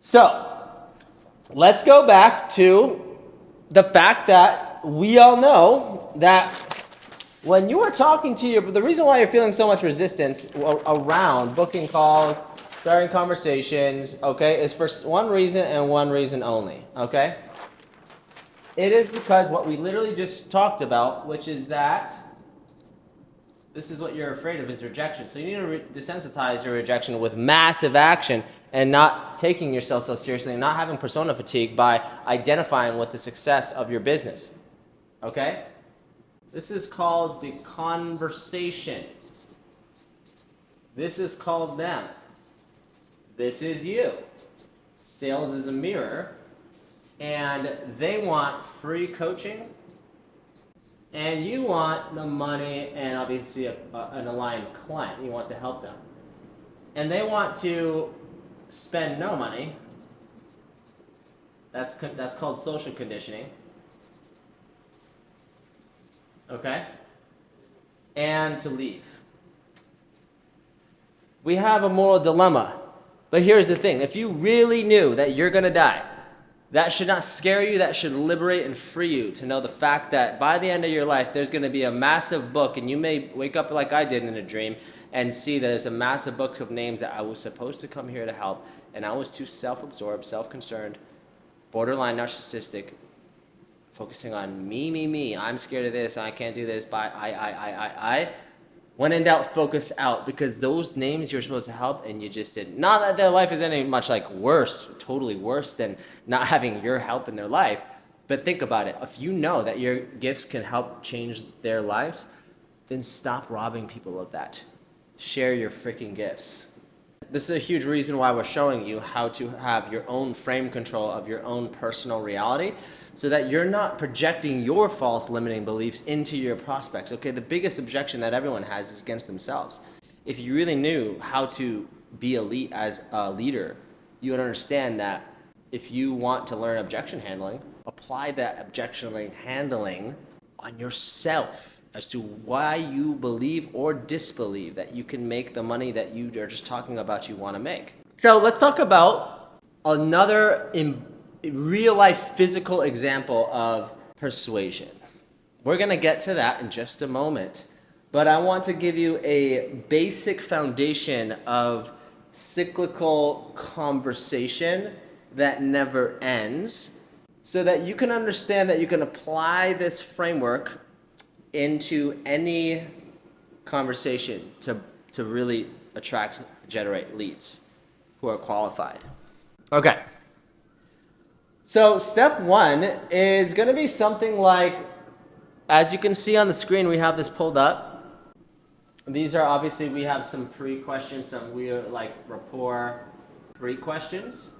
So let's go back to the fact that we all know that when you are talking to the reason why you're feeling so much resistance around booking calls, starting conversations, okay, is for one reason and one reason only, okay? It is because what we literally just talked about, which is that this is what you're afraid of, is rejection. So you need to desensitize your rejection with massive action and not taking yourself so seriously and not having persona fatigue by identifying with the success of your business. Okay? This is called the conversation. This is called them. This is you. Sales is a mirror, and they want free coaching, and you want the money and obviously an aligned client. You want to help them. And they want to spend no money. That's called social conditioning. Okay? And to leave. We have a moral dilemma. But here's the thing. If you really knew that you're going to die, that should not scare you. That should liberate and free you to know the fact that by the end of your life, there's going to be a massive book, and you may wake up like I did in a dream and see that there's a massive book of names that I was supposed to come here to help, and I was too self-absorbed, self-concerned, borderline narcissistic, focusing on me. I'm scared of this. I can't do this. I. When in doubt, focus out, because those names you're supposed to help and you just didn't. Not that their life is any much like worse, totally worse than not having your help in their life. But think about it. If you know that your gifts can help change their lives, then stop robbing people of that. Share your freaking gifts. This is a huge reason why we're showing you how to have your own frame control of your own personal reality, so that you're not projecting your false limiting beliefs into your prospects. Okay, the biggest objection that everyone has is against themselves. If you really knew how to be elite as a leader, you would understand that if you want to learn objection handling, apply that objection handling on yourself as to why you believe or disbelieve that you can make the money that you are just talking about you want to make. So let's talk about another real life physical example of persuasion. We're going to get to that in just a moment, but I want to give you a basic foundation of cyclical conversation that never ends, so that you can understand that you can apply this framework into any conversation to really generate leads who are qualified. Okay. So step one is going to be something like, as you can see on the screen, we have this pulled up. These are obviously, we have some pre-questions, some weird like rapport pre-questions.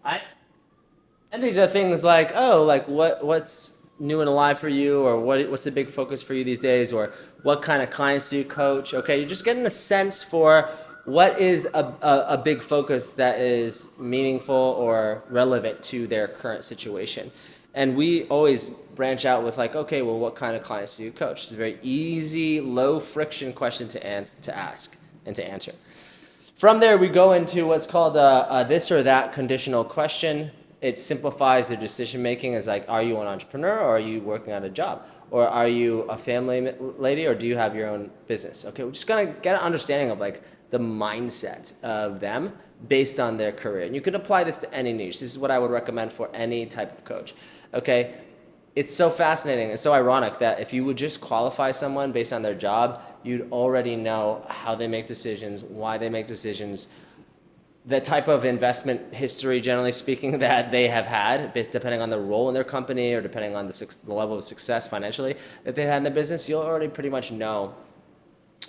And these are things like, oh, like what's new and alive for you, or what's the big focus for you these days, or what kind of clients do you coach? Okay, you're just getting a sense for what is a big focus that is meaningful or relevant to their current situation. And we always branch out with like, okay, well, what kind of clients do you coach? It's a very easy, low friction question to ask and to answer. From there, we go into what's called a this or that conditional question. It simplifies their decision making as like, are you an entrepreneur, or are you working on a job? Or are you a family lady, or do you have your own business? Okay, we're just gonna get an understanding of like the mindset of them based on their career. And you can apply this to any niche. This is what I would recommend for any type of coach. Okay, it's so fascinating and so ironic that if you would just qualify someone based on their job, you'd already know how they make decisions, why they make decisions, the type of investment history, generally speaking, that they have had, depending on the role in their company or depending on the level of success financially that they've had in the business. You'll already pretty much know,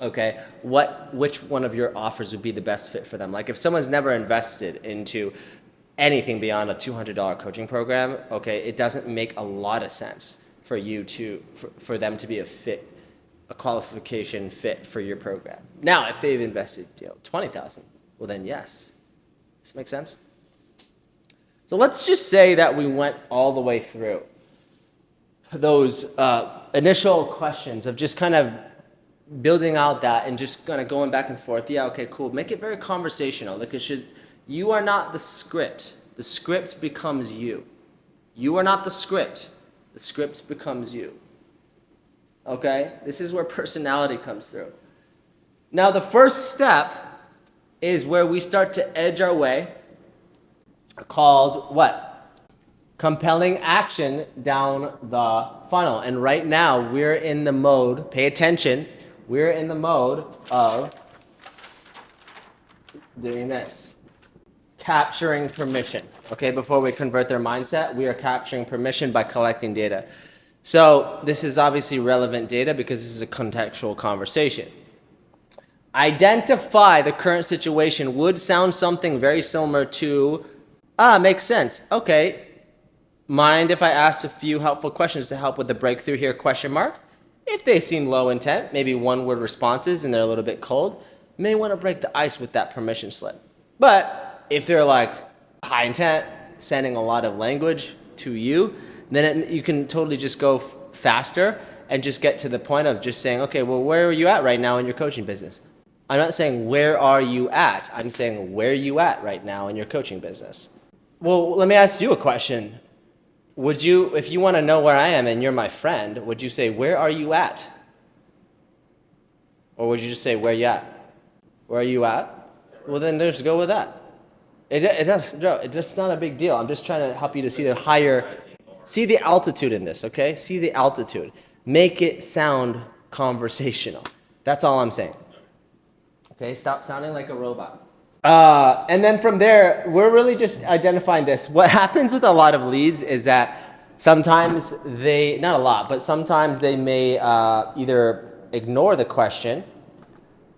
okay, which one of your offers would be the best fit for them. Like if someone's never invested into anything beyond a $200 coaching program, okay, it doesn't make a lot of sense for you for them to be a qualification fit for your program. Now, if they've invested, $20,000, well then yes. Does that make sense? So let's just say that we went all the way through those initial questions of just kind of building out that and just kind of going back and forth. Yeah, okay, cool. Make it very conversational. Like You are not the script. The script becomes you. You are not the script. The script becomes you. Okay? This is where personality comes through. Now, the first step is where we start to edge our way, called what? Compelling action down the funnel. And right now, we're in the mode, pay attention, we're in the mode of doing this. Capturing permission. Okay, before we convert their mindset, we are capturing permission by collecting data. So this is obviously relevant data because this is a contextual conversation. Identify the current situation would sound something very similar to, makes sense. Okay, mind if I ask a few helpful questions to help with the breakthrough here, question mark? If they seem low intent, maybe one word responses and they're a little bit cold, may want to break the ice with that permission slip. But if they're like high intent, sending a lot of language to you, then you can totally just go faster and just get to the point of just saying, okay, well, where are you at right now in your coaching business? I'm not saying where are you at. I'm saying where are you at right now in your coaching business? Well, let me ask you a question. Would you, if you want to know where I am and you're my friend, would you say, where are you at? Or would you just say, where are you at? Where are you at? Well, then just go with that. It's not a big deal. I'm just trying to help you to see see the altitude in this, okay? See the altitude. Make it sound conversational. That's all I'm saying. Okay, stop sounding like a robot. And then from there, we're really just identifying this. What happens with a lot of leads is that sometimes they, not a lot, but sometimes they may either ignore the question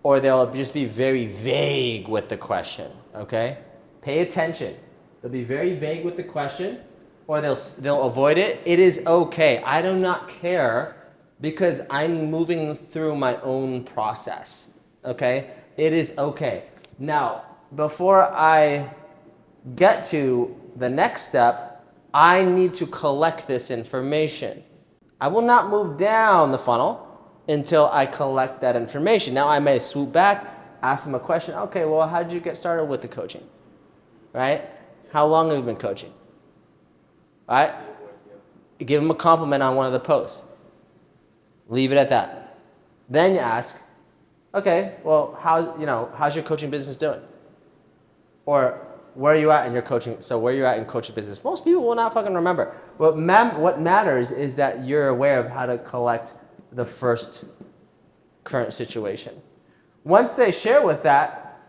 or they'll just be very vague with the question, okay? Pay attention. They'll be very vague with the question or they'll avoid it. It is okay. I do not care because I'm moving through my own process, okay? It is okay. Now, before I get to the next step, I need to collect this information. I will not move down the funnel until I collect that information. Now, I may swoop back, ask them a question. Okay, well, how did you get started with the coaching? Right? How long have you been coaching? All right? Give them a compliment on one of the posts. Leave it at that. Then you ask, okay, well, how's your coaching business doing? Or where are you at in your coaching? So where are you at in coaching business? Most people will not fucking remember. What matters is that you're aware of how to collect the first current situation. Once they share with that,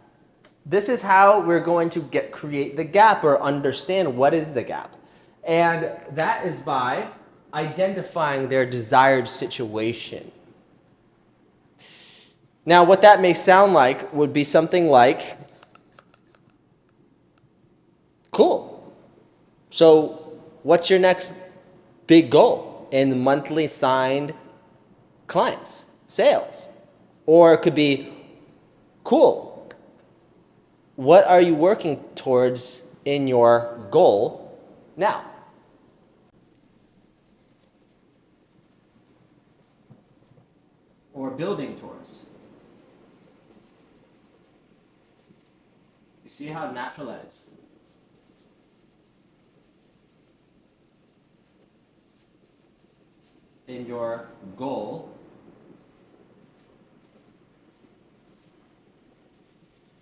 this is how we're going to create the gap or understand what is the gap. And that is by identifying their desired situation. Now, what that may sound like would be something like, cool. So what's your next big goal in monthly signed clients, sales? Or it could be, cool. What are you working towards in your goal now? Or building towards. You see how natural that is? In your goal,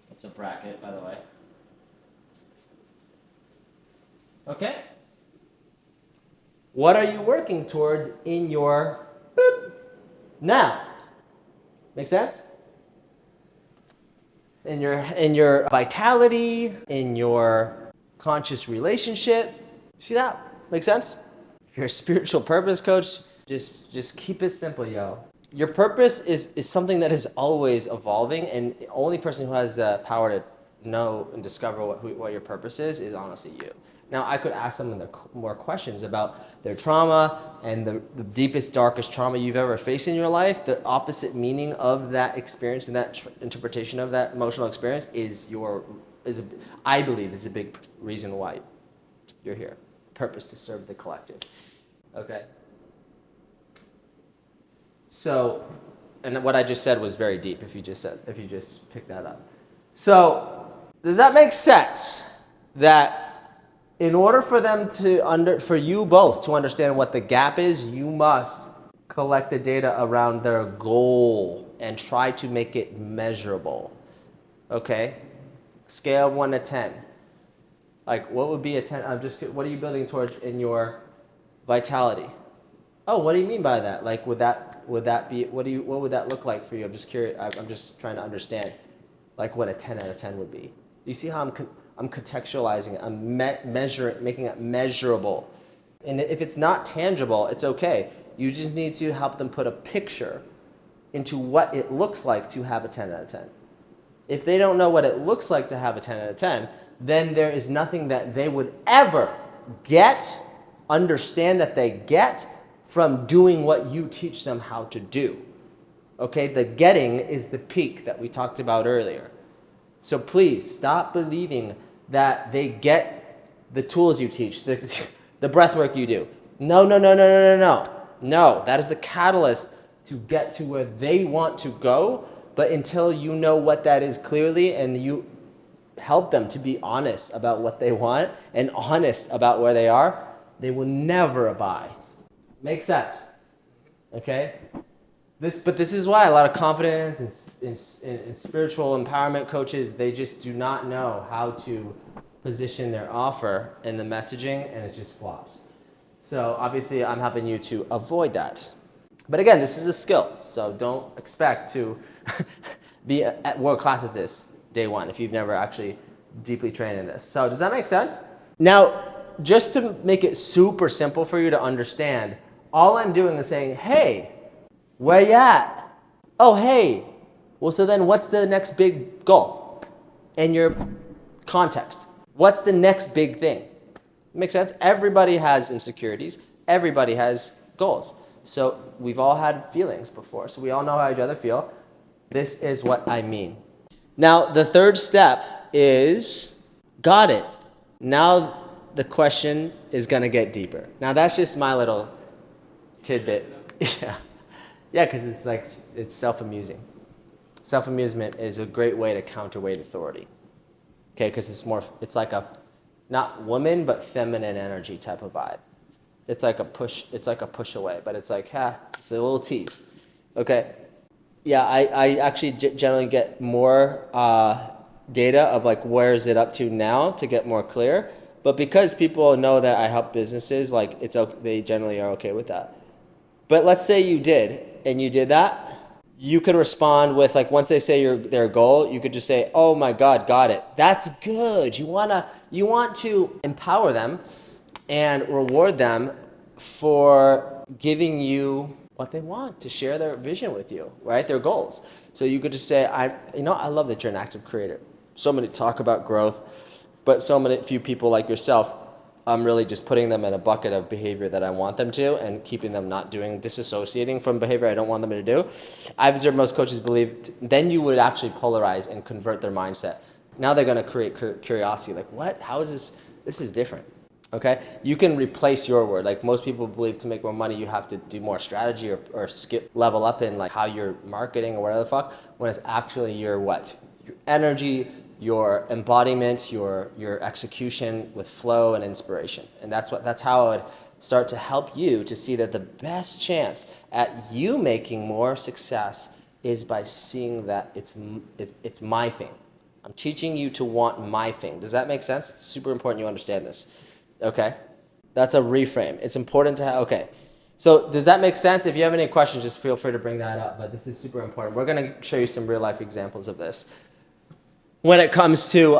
that's a bracket, by the way. Okay. What are you working towards in your now? Make sense? In your vitality, in your conscious relationship. See that? Make sense? If you're a spiritual purpose coach, just keep it simple, yo. Your purpose is something that is always evolving, and the only person who has the power to know and discover what your purpose is honestly you. Now, I could ask them more questions about their trauma and the deepest, darkest trauma you've ever faced in your life. The opposite meaning of that experience and that interpretation of that emotional experience I believe is a big reason why you're here. Purpose to serve the collective. Okay. So, and what I just said was very deep if you just pick that up. So, Does that make sense? That in order for them to for you both to understand what the gap is, you must collect the data around their goal and try to make it measurable. Okay? Scale of 1 to 10. Like, what would be a 10? What are you building towards in your vitality? Oh, what do you mean by that? Like, would that be, what would that look like for you? I'm just curious. I'm just trying to understand, like, what a 10 out of 10 would be. You see how I'm contextualizing it. I'm making it measurable. And if it's not tangible, it's okay. You just need to help them put a picture into what it looks like to have a 10 out of 10. If they don't know what it looks like to have a 10 out of 10, then there is nothing that they would ever understand that they get from doing what you teach them how to do. Okay, the getting is the peak that we talked about earlier. So please stop believing that they get the tools you teach, the breath work you do. No. No, that is the catalyst to get to where they want to go. But until you know what that is clearly and you help them to be honest about what they want and honest about where they are, they will never abide. Makes sense? Okay? But this is why a lot of confidence and spiritual empowerment coaches, they just do not know how to position their offer in the messaging, and it just flops. So obviously I'm helping you to avoid that. But again, this is a skill, so don't expect to be at world class at this day one if you've never actually deeply trained in this. So does that make sense? Now, just to make it super simple for you to understand, all I'm doing is saying, hey, where you at? Oh, hey. Well, so then what's the next big goal in your context? What's the next big thing? Makes sense? Everybody has insecurities. Everybody has goals. So we've all had feelings before. So we all know how each other feel. This is what I mean. Now, the third step is, got it. Now the question is going to get deeper. Now that's just my little tidbit. Yeah, because it's self-amusing. Self-amusement is a great way to counterweight authority. Okay, because it's like a, not woman, but feminine energy type of vibe. It's like a push away, but it's like, it's a little tease. Okay. Yeah, I actually generally get more data of like, where is it up to now to get more clear. But because people know that I help businesses, like they generally are okay with that. But let's say you did that, you could respond with like, once they say their goal, you could just say, oh my God, got it. That's good. You want to empower them and reward them for giving you what they want, to share their vision with you, right? Their goals. So you could just say, I love that you're an active creator. So many talk about growth, but few people like yourself, I'm really just putting them in a bucket of behavior that I want them to and keeping them not doing, disassociating from behavior I don't want them to do. I've observed most coaches believe then you would actually polarize and convert their mindset. Now they're going to create curiosity. Like, what? How is this? This is different. Okay? You can replace your word. Like most people believe to make more money, you have to do more strategy or level up in like how you're marketing or whatever the fuck, when it's actually your what? Your energy, your embodiment, your execution with flow and inspiration. And that's how I would start to help you to see that the best chance at you making more success is by seeing that it's my thing. I'm teaching you to want my thing. Does that make sense? It's super important you understand this. Okay? That's a reframe. It's important to have, okay. So does that make sense? If you have any questions, just feel free to bring that up. But this is super important. We're going to show you some real life examples of this. When it comes to,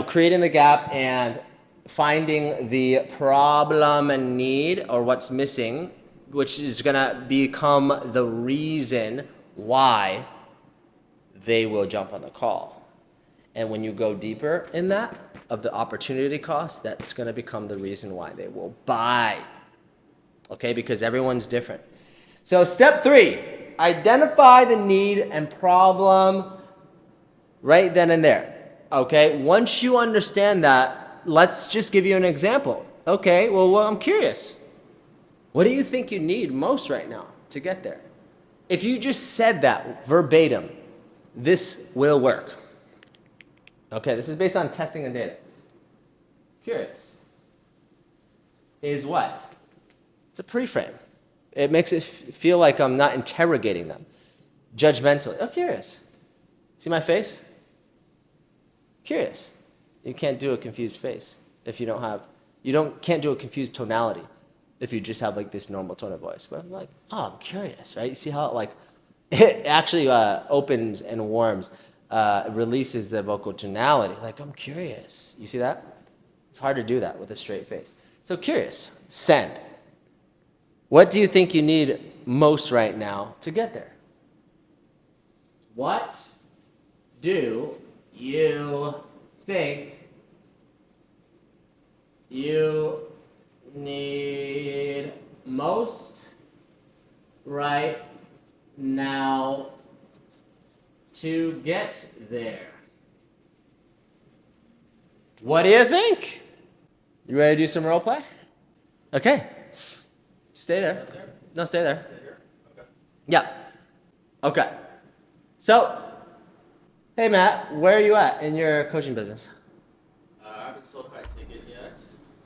creating the gap and finding the problem and need or what's missing, which is going to become the reason why they will jump on the call. And when you go deeper in that, of the opportunity cost, that's going to become the reason why they will buy. Okay, because everyone's different. So step 3, identify the need and problem right then and there. Okay, once you understand that, let's just give you an example. Okay, well, I'm curious. What do you think you need most right now to get there? If you just said that verbatim, this will work. Okay, this is based on testing and data. Curious is what? It's a preframe. It makes it feel like I'm not interrogating them judgmentally. Oh, curious. See my face? Curious. You can't do a confused face if you don't have, can't do a confused tonality if you just have like this normal tone of voice. But I'm like, oh, I'm curious, right? You see how it actually opens and warms, releases the vocal tonality. Like, I'm curious. You see that? It's hard to do that with a straight face. So curious, send. What do you think you need most right now to get there? What do you think you need most right now to get there? What do you think? You ready to do some role play? Okay. Stay there. No, stay there. Okay. Yeah. Okay. So, hey Matt, where are you at in your coaching business? I haven't sold my ticket yet.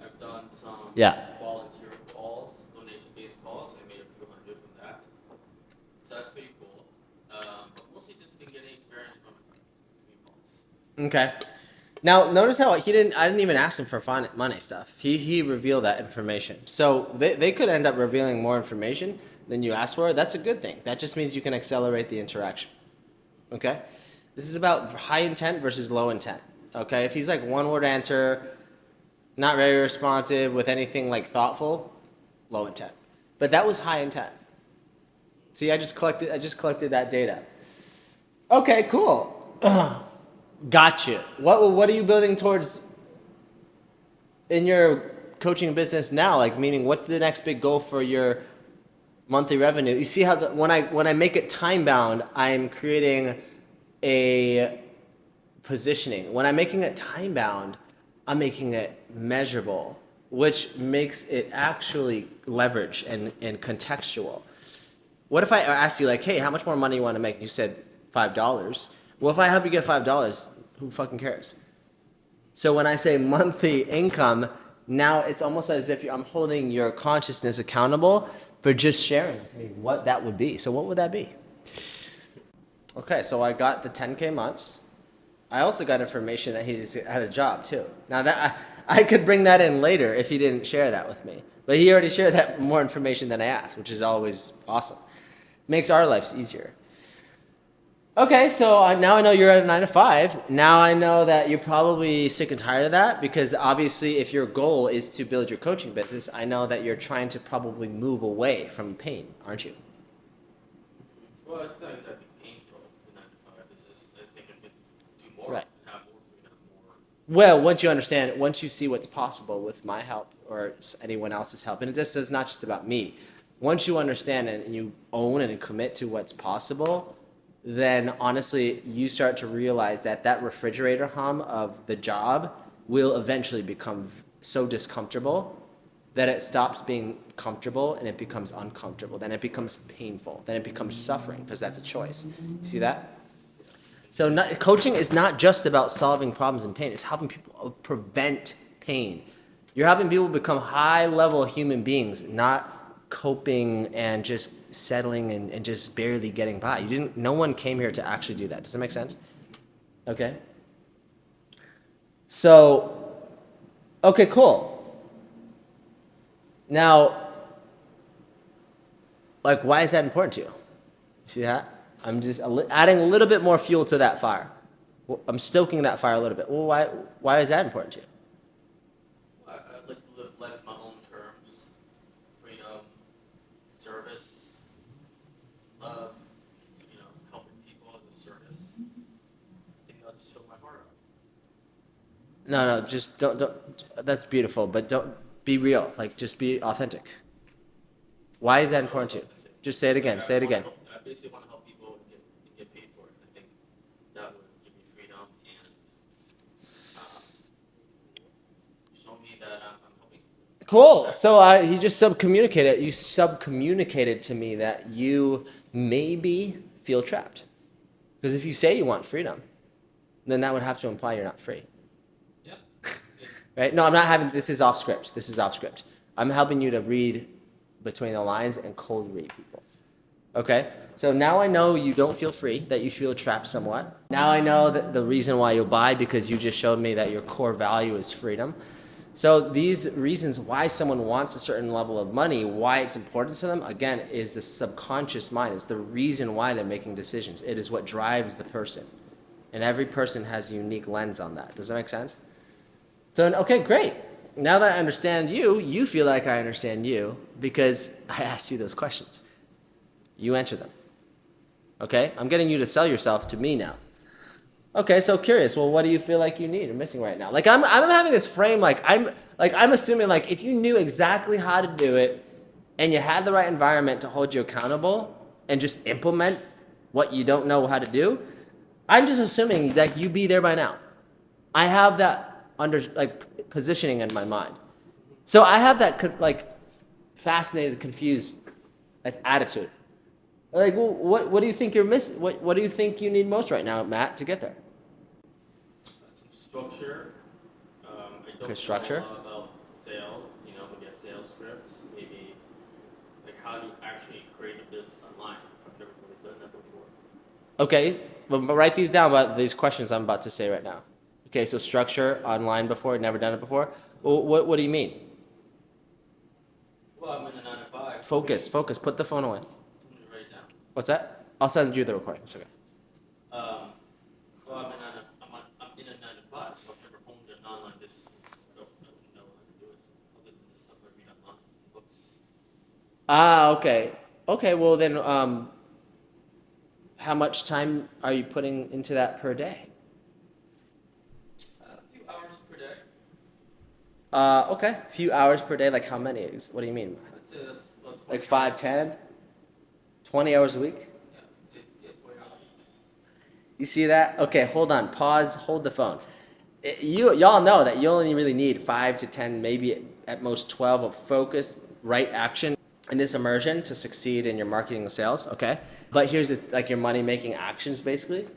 I've done some volunteer calls, donation-based calls. I made a few hundred from that. So that's pretty cool. But mostly just been getting experience from calls. Okay. Now, notice how I didn't even ask him for money stuff. He revealed that information. So they could end up revealing more information than you asked for. That's a good thing. That just means you can accelerate the interaction. Okay? This is about high intent versus low intent. Okay? If he's like one word answer, not very responsive with anything like thoughtful, low intent. But that was high intent. See, I just collected that data. Okay, cool. Gotcha. What are you building towards in your coaching business now? Like, meaning, what's the next big goal for your monthly revenue? You see how when I make it time bound, I'm creating a positioning. When I'm making it time bound, I'm making it measurable, which makes it actually leverage and contextual. What if I asked you, like, hey, how much more money you want to make? You said $5. Well, if I help you get $5, who fucking cares? So when I say monthly income, now it's almost as if I'm holding your consciousness accountable for just sharing what that would be. So what would that be? Okay, so I got the 10K months. I also got information that he's had a job too. Now that I could bring that in later if he didn't share that with me. But he already shared that more information than I asked, which is always awesome. Makes our lives easier. Okay, so now I know you're at a 9 to 5. Now I know that you're probably sick and tired of that, because obviously if your goal is to build your coaching business, I know that you're trying to probably move away from pain, aren't you? Well, it's not exactly painful, the 9 to 5. It's just, I think I can do more, right. Have more freedom, more. Well, once you see what's possible with my help or anyone else's help, and this is not just about me, once you understand and you own and commit to what's possible, then honestly, you start to realize that refrigerator hum of the job will eventually become so discomfortable that it stops being comfortable and it becomes uncomfortable. Then it becomes painful. Then it becomes suffering, because that's a choice. You see that? So coaching is not just about solving problems and pain. It's helping people prevent pain. You're helping people become high-level human beings, not coping and just settling and just barely getting by. No one came here to actually do that. Does that make sense? Okay. So, okay, cool. Now, like, why is that important to you? You see that? I'm just adding a little bit more fuel to that fire. I'm stoking that fire a little bit. Well, why is that important to you? I'd like to live life on my own terms. Freedom, service, love, helping people as a service. I think I'll just fill my heart up. No, just don't. That's beautiful, but don't be real. Like, just be authentic. Why is that important to you? Just say it again. Say it again. I basically want to help people and get paid for it. I think that would give me freedom and show me that I'm helping. Cool. So he just subcommunicated. You subcommunicated to me that you maybe feel trapped. Because if you say you want freedom, then that would have to imply you're not free. Yeah. Right? No, I'm not having, this is off script. This is off script. I'm helping you to read between the lines and cold read people. Okay? So now I know you don't feel free, that you feel trapped somewhat. Now I know that the reason why you'll buy, because you just showed me that your core value is freedom. So these reasons why someone wants a certain level of money, why it's important to them, again, is the subconscious mind. It's the reason why they're making decisions. It is what drives the person. And every person has a unique lens on that. Does that make sense? So, okay, great. Now that I understand you, you feel like I understand you because I asked you those questions. You answer them. Okay? I'm getting you to sell yourself to me now. Okay, so curious. Well, what do you feel like you need or missing right now? Like I'm having this frame I'm assuming like if you knew exactly how to do it and you had the right environment to hold you accountable and just implement what you don't know how to do, I'm just assuming that you'd be there by now. I have that positioning in my mind. So I have that fascinated, confused attitude. Like, well, what do you think you're missing? What do you think you need most right now, Matt, to get there? Some structure. I don't Structure. know a lot about sales. Maybe a sales script. Maybe like how do you actually create a business online? I've never really done that before. Okay, but write these down about these questions I'm about to say right now. Okay, so structure, online before, never done it before. Well, what do you mean? Well, I'm in a 9 to 5. Focus. Put the phone away. Right now. What's that? I'll send you the recording. It's okay. Well, I'm in a 9 to 5, so I've never owned an online business. I don't know how to do it. Other than the stuff I read online in books. Okay. Okay, well then, how much time are you putting into that per day? A few hours per day. Okay. A few hours per day, like how many? What do you mean? I'd say that's about 20 Like 5, 10? 20 hours a week? Yeah, I'd say, 20 hours. You see that? Okay, hold on. Pause. Hold the phone. Y'all know that you only really need 5 to 10, maybe at most 12 of focused, right action in this immersion to succeed in your marketing and sales, okay? But here's your money-making actions, basically.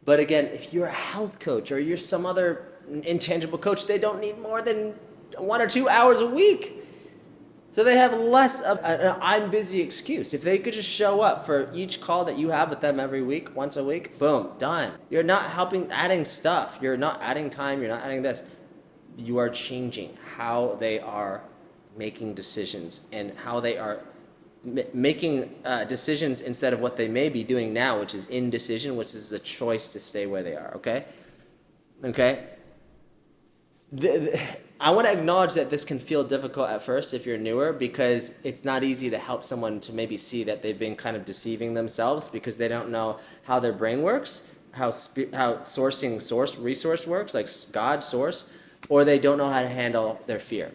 But again, if you're a health coach or you're some other intangible coach, they don't need more than 1 or 2 hours a week. So they have less of an I'm busy excuse. If they could just show up for each call that you have with them every week, once a week, boom, done. You're not adding stuff. You're not adding time. You're not adding this. You are changing how they are making decisions and how they are making decisions instead of what they may be doing now, which is indecision, which is a choice to stay where they are, okay? Okay? I want to acknowledge that this can feel difficult at first if you're newer because it's not easy to help someone to maybe see that they've been kind of deceiving themselves because they don't know how their brain works, how resource works, like God, source, or they don't know how to handle their fear.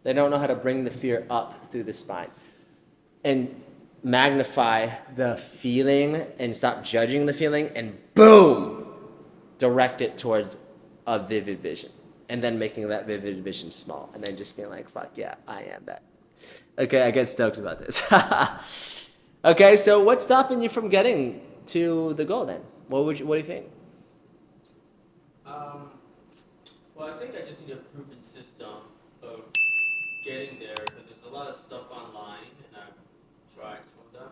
They don't know how to bring the fear up through the spine and magnify the feeling and stop judging the feeling and boom, direct it towards a vivid vision. And then making that vivid vision small. And then just being like, fuck yeah, I am that. Okay, I get stoked about this. Okay, so what's stopping you from getting to the goal then? What do you think? Well, I think I just need a proven system of getting there because there's a lot of stuff online and I've tried some of them.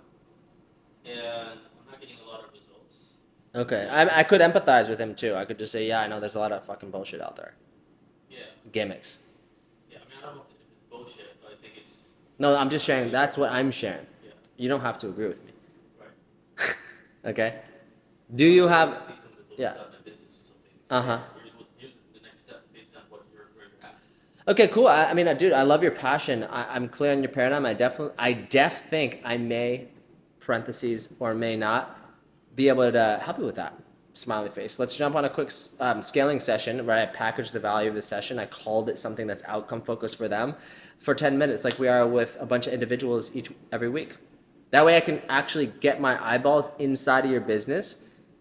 And I'm not getting a lot of results. Okay, I could empathize with him too. I could just say, yeah, I know there's a lot of fucking bullshit out there. Yeah. Gimmicks. Yeah, I don't know if it's bullshit, but I think it's... No, I'm just sharing. That's what I'm sharing. Yeah. You don't have to agree with me. Right. Okay? Do you have... Yeah. Uh-huh. Here's the next step based on where you're at. Okay, cool. I mean, dude, I love your passion. I'm clear on your paradigm. I think I may, parentheses, or may not, be able to help you with that. Smiley face. Let's jump on a quick scaling session where I package the value of the session. I called it something that's outcome focused for them for 10 minutes, like we are with a bunch of individuals every week. That way I can actually get my eyeballs inside of your business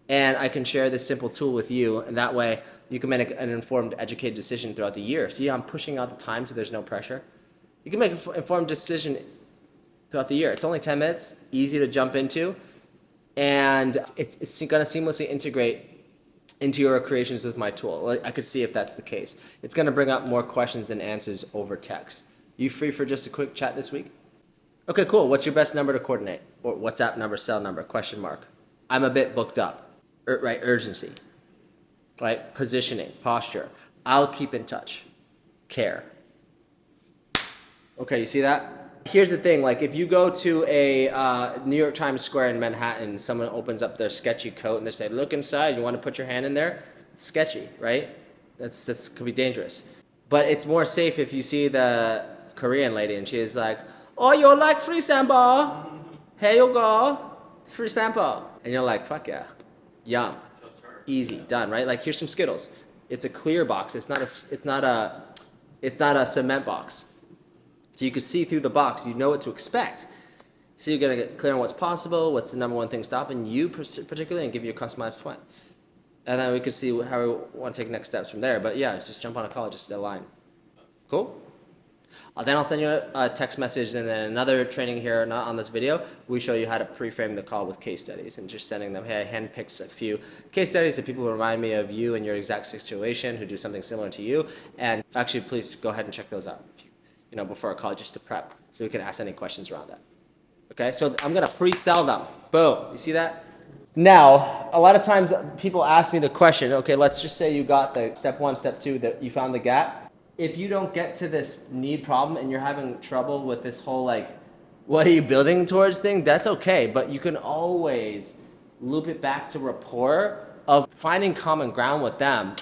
and I can share this simple tool with you. And that way you can make an informed, educated decision throughout the year. See how I'm pushing out the time so there's no pressure? You can make an informed decision throughout the year. It's only 10 minutes, easy to jump into. And it's going to seamlessly integrate into your creations with my tool. Like, I could see if that's the case. It's going to bring up more questions than answers over text. You free for just a quick chat this week? Okay, cool. What's your best number to coordinate? Or WhatsApp number, cell number, question mark. I'm a bit booked up. Right, urgency. Right, positioning, posture. I'll keep in touch. Care. Okay, you see that? Here's the thing, like if you go to a New York Times Square in Manhattan, someone opens up their sketchy coat and they say, look inside, you want to put your hand in there? It's sketchy, right? That's could be dangerous. But it's more safe if you see the Korean lady and she is like, oh, you like free sample? Here you go, free sample. And you're like, fuck yeah, yum, easy, done, right? Like here's some Skittles. It's a clear box. It's not a cement box. So you can see through the box, you know what to expect. So you're gonna get clear on what's possible, what's the number one thing stopping you particularly, and give you a customized plan. And then we could see how we want to take next steps from there. But yeah, just jump on a call, just align. Cool? Then I'll send you a text message and then another training here, not on this video. We show you how to pre-frame the call with case studies and just sending them, hey, I handpicked a few case studies of people who remind me of you and your exact situation, who do something similar to you. And actually, please go ahead and check those out, before a call, just to prep, so we can ask any questions around that. Okay, so I'm gonna pre-sell them. Boom, you see that? Now, a lot of times people ask me the question, okay, let's just say you got the step 1, step 2, that you found the gap. If you don't get to this need problem and you're having trouble with this whole like, what are you building towards thing, that's okay, but you can always loop it back to rapport of finding common ground with them,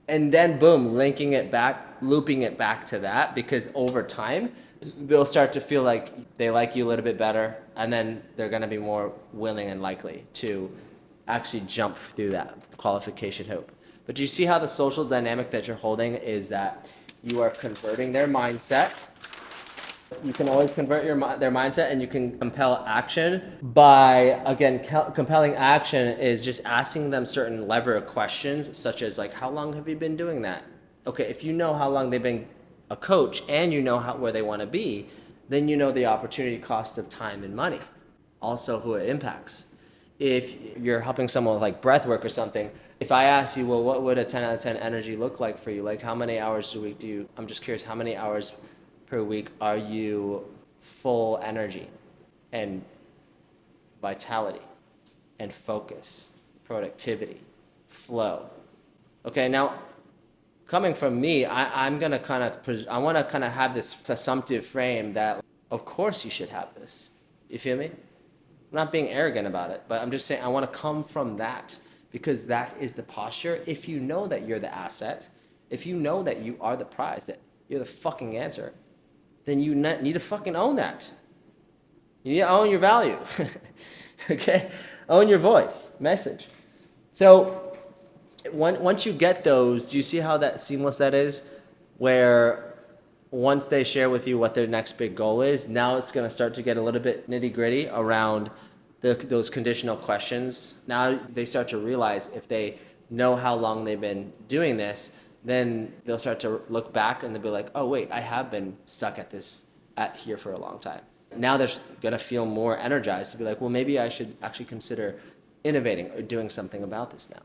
and then boom, linking it back, looping it back to that, because over time, they'll start to feel like they like you a little bit better, and then they're gonna be more willing and likely to actually jump through that qualification hoop. But do you see how the social dynamic that you're holding is that you are converting their mindset? You can always convert their mindset, and you can compel action by, again, compelling action is just asking them certain lever questions, such as like, how long have you been doing that? Okay, if you know how long they've been a coach and you know where they want to be, then you know the opportunity cost of time and money, also who it impacts. If you're helping someone with like breath work or something, if I ask you, well, what would a 10 out of 10 energy look like for you? Like how many hours a week I'm just curious, how many hours per week are you full energy and vitality and focus, productivity, flow? Okay, now coming from me, I want to kind of have this assumptive frame that of course you should have this. You feel me? I'm not being arrogant about it, but I'm just saying I want to come from that, because that is the posture. If you know that you're the asset, if you know that you are the prize, that you're the fucking answer, then you need to fucking own that. You need to own your value. Okay? Own your voice, message. So once you get those, do you see how that seamless that is? Where once they share with you what their next big goal is, now it's going to start to get a little bit nitty gritty around those conditional questions. Now they start to realize if they know how long they've been doing this, then they'll start to look back and they'll be like, oh wait, I have been stuck at here for a long time. Now they're going to feel more energized to be like, well, maybe I should actually consider innovating or doing something about this now.